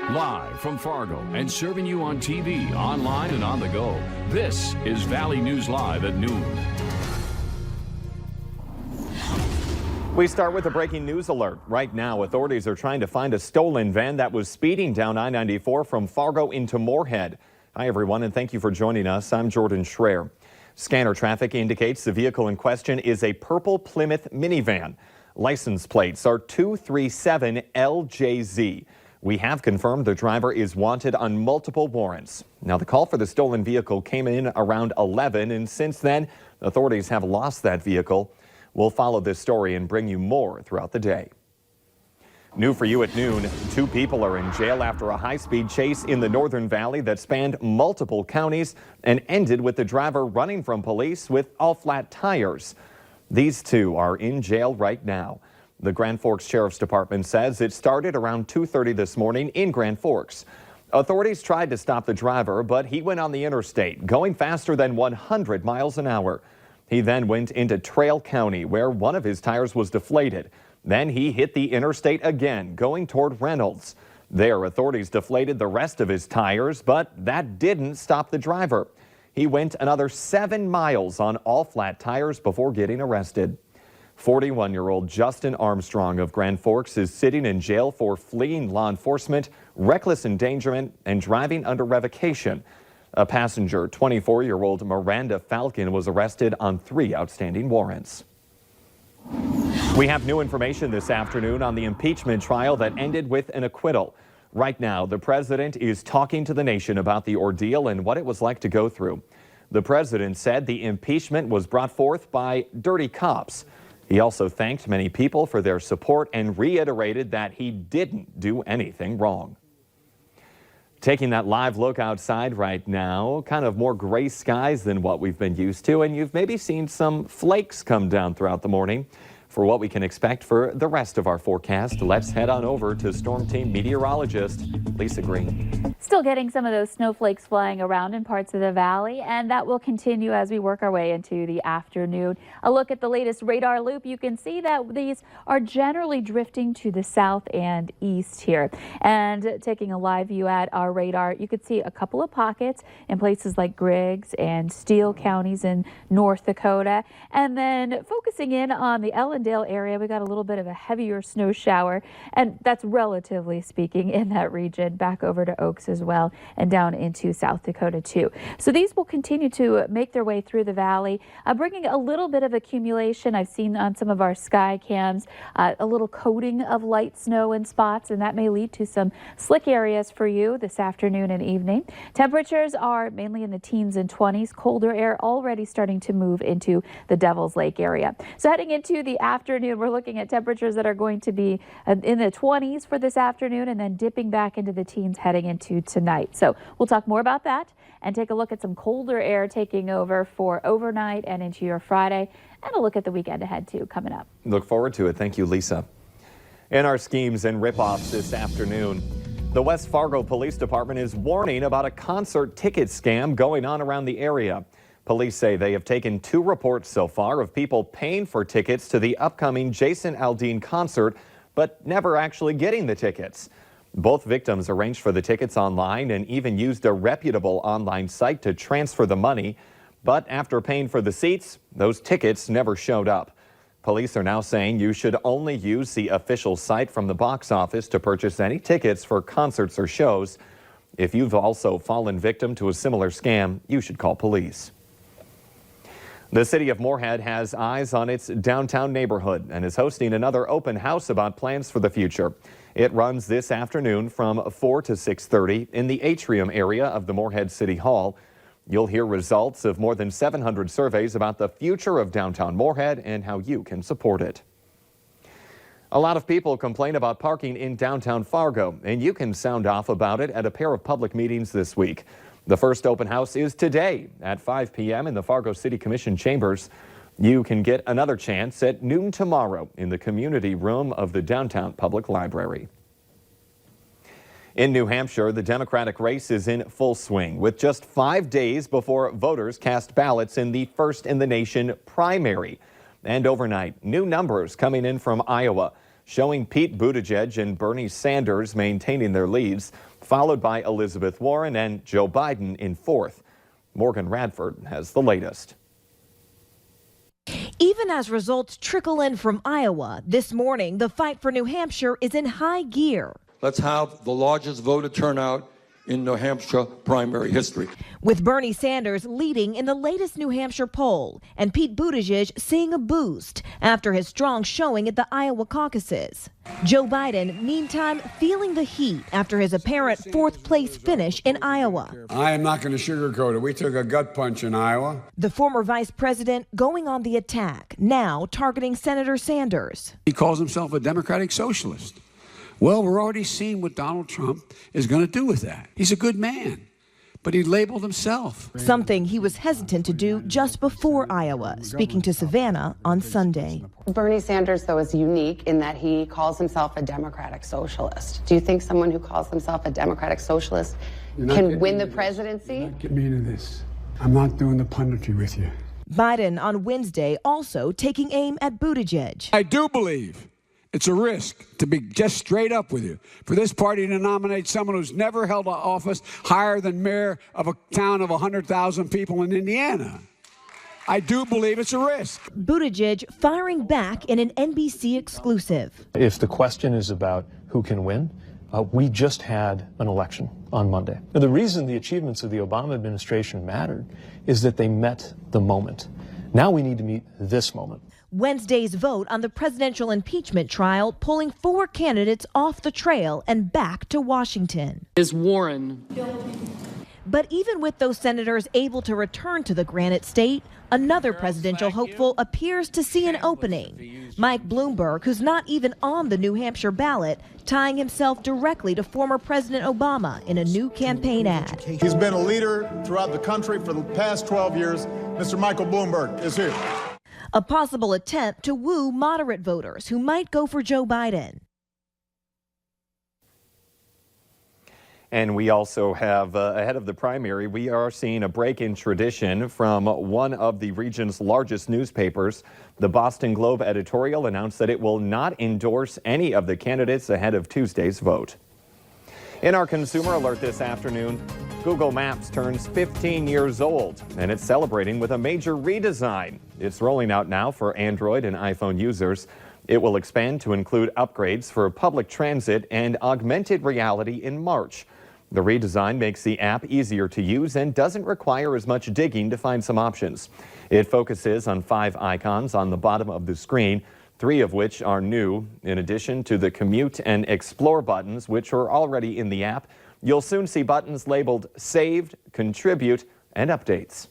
Live from Fargo and serving you on TV, online, and on the go. This is Valley News Live at noon. We start with a breaking news alert. Right now, authorities are trying to find a stolen van that was speeding down I-94 from Fargo into Moorhead. Hi, everyone, and thank you for joining us. I'm Jordan Schreier. Scanner traffic indicates the vehicle in question is a purple Plymouth minivan. License plates are 237LJZ. We have confirmed the driver is wanted on multiple warrants. Now, the call for the stolen vehicle came in around 11, and since then, authorities have lost that vehicle. We'll follow this story and bring you more throughout the day. New for you at noon, 2 people are in jail after a high-speed chase in the Northern Valley that spanned multiple counties and ended with the driver running from police with all-flat tires. These 2 are in jail right now. The Grand Forks Sheriff's Department says it started around 2:30 this morning in Grand Forks. Authorities tried to stop the driver, but he went on the interstate, going faster than 100 miles an hour. He then went into Trail County, where one of his tires was deflated. Then he hit the interstate again, going toward Reynolds. There, authorities deflated the rest of his tires, but that didn't stop the driver. He went another 7 miles on all flat tires before getting arrested. 41-year-old Justin Armstrong of Grand Forks is sitting in jail for fleeing law enforcement, reckless endangerment, and driving under revocation. A passenger, 24-year-old Miranda Falcon, was arrested on 3 outstanding warrants. We have new information this afternoon on the impeachment trial that ended with an acquittal. Right now, the president is talking to the nation about the ordeal and what it was like to go through. The president said the impeachment was brought forth by dirty cops. He also thanked many people for their support and reiterated that he didn't do anything wrong. Taking that live look outside right now, kind of more gray skies than what we've been used to, and you've maybe seen some flakes come down throughout the morning. For what we can expect for the rest of our forecast, let's head on over to Storm Team meteorologist Lisa Green. Still getting some of those snowflakes flying around in parts of the valley, and that will continue as we work our way into the afternoon. A look at the latest radar loop, you can see that these are generally drifting to the south and east here. And taking a live view at our radar, you could see a couple of pockets in places like Griggs and Steele counties in North Dakota. And then focusing in on the Ellendale area, we got a little bit of a heavier snow shower, and that's relatively speaking in that region back over to Oaks as well and down into South Dakota too. So these will continue to make their way through the valley, bringing a little bit of accumulation. I've seen on some of our sky cams a little coating of light snow in spots, and that may lead to some slick areas for you this afternoon and evening. Temperatures are mainly in the teens and 20s. Colder air already starting to move into the Devil's Lake area. So heading into the afternoon, we're looking at temperatures that are going to be in the 20s for this afternoon and then dipping back into the teens heading into tonight. So we'll talk more about that and take a look at some colder air taking over for overnight and into your Friday, and a look at the weekend ahead too coming up. Look forward to it. Thank you, Lisa. In our schemes and ripoffs this afternoon, the West Fargo Police Department is warning about a concert ticket scam going on around the area. Police say they have taken 2 reports so far of people paying for tickets to the upcoming Jason Aldean concert, but never actually getting the tickets. Both victims arranged for the tickets online and even used a reputable online site to transfer the money. But after paying for the seats, those tickets never showed up. Police are now saying you should only use the official site from the box office to purchase any tickets for concerts or shows. If you've also fallen victim to a similar scam, you should call police. The city of Moorhead has eyes on its downtown neighborhood and is hosting another open house about plans for the future. It runs this afternoon from 4 to 6:30 in the atrium area of the Moorhead City Hall. You'll hear results of more than 700 surveys about the future of downtown Moorhead and how you can support it. A lot of people complain about parking in downtown Fargo, and you can sound off about it at a pair of public meetings this week. The first open house is today at 5 p.m. in the Fargo City Commission chambers. You can get another chance at noon tomorrow in the community room of the downtown public library. In New Hampshire, the Democratic race is in full swing with just 5 days before voters cast ballots in the first in the nation primary. And overnight, new numbers coming in from Iowa showing Pete Buttigieg and Bernie Sanders maintaining their leads, followed by Elizabeth Warren and Joe Biden in fourth. Morgan Radford has the latest. Even as results trickle in from Iowa, this morning the fight for New Hampshire is in high gear. Let's have the largest voter turnout in New Hampshire primary history. With Bernie Sanders leading in the latest New Hampshire poll and Pete Buttigieg seeing a boost after his strong showing at the Iowa caucuses. Joe Biden, meantime, feeling the heat after his apparent fourth-place finish in Iowa. I am not going to sugarcoat it. We took a gut punch in Iowa. The former vice president going on the attack, now targeting Senator Sanders. He calls himself a democratic socialist. Well, we're already seeing what Donald Trump is going to do with that. He's a good man, but he labeled himself. Something he was hesitant to do just before Iowa, speaking to Savannah on Sunday. Bernie Sanders, though, is unique in that he calls himself a democratic socialist. Do you think someone who calls himself a democratic socialist can win the presidency? Get me into this. I'm not doing the punditry with you. Biden on Wednesday also taking aim at Buttigieg. I do believe it's a risk, to be just straight up with you, for this party to nominate someone who's never held an office higher than mayor of a town of 100,000 people in Indiana. I do believe it's a risk. Buttigieg firing back in an NBC exclusive. If the question is about who can win, we just had an election on Monday. Now, the reason the achievements of the Obama administration mattered is that they met the moment. Now we need to meet this moment. Wednesday's vote on the presidential impeachment trial pulling 4 candidates off the trail and back to Washington. Is Warren guilty? But even with those senators able to return to the Granite State, another presidential hopeful appears to see an opening. Mike Bloomberg, who's not even on the New Hampshire ballot, tying himself directly to former President Obama in a new campaign ad. He's been a leader throughout the country for the past 12 years. Mr. Michael Bloomberg is here. A possible attempt to woo moderate voters who might go for Joe Biden. And we also have, ahead of the primary, we are seeing a break in tradition from one of the region's largest newspapers. The Boston Globe editorial announced that it will not endorse any of the candidates ahead of Tuesday's vote. In our consumer alert this afternoon, Google Maps turns 15 years old, and it's celebrating with a major redesign. It's rolling out now for Android and iPhone users. It will expand to include upgrades for public transit and augmented reality in March. The redesign makes the app easier to use and doesn't require as much digging to find some options. It focuses on 5 icons on the bottom of the screen, 3 of which are new. In addition to the Commute and Explore buttons, which are already in the app, you'll soon see buttons labeled Saved, Contribute, and Updates.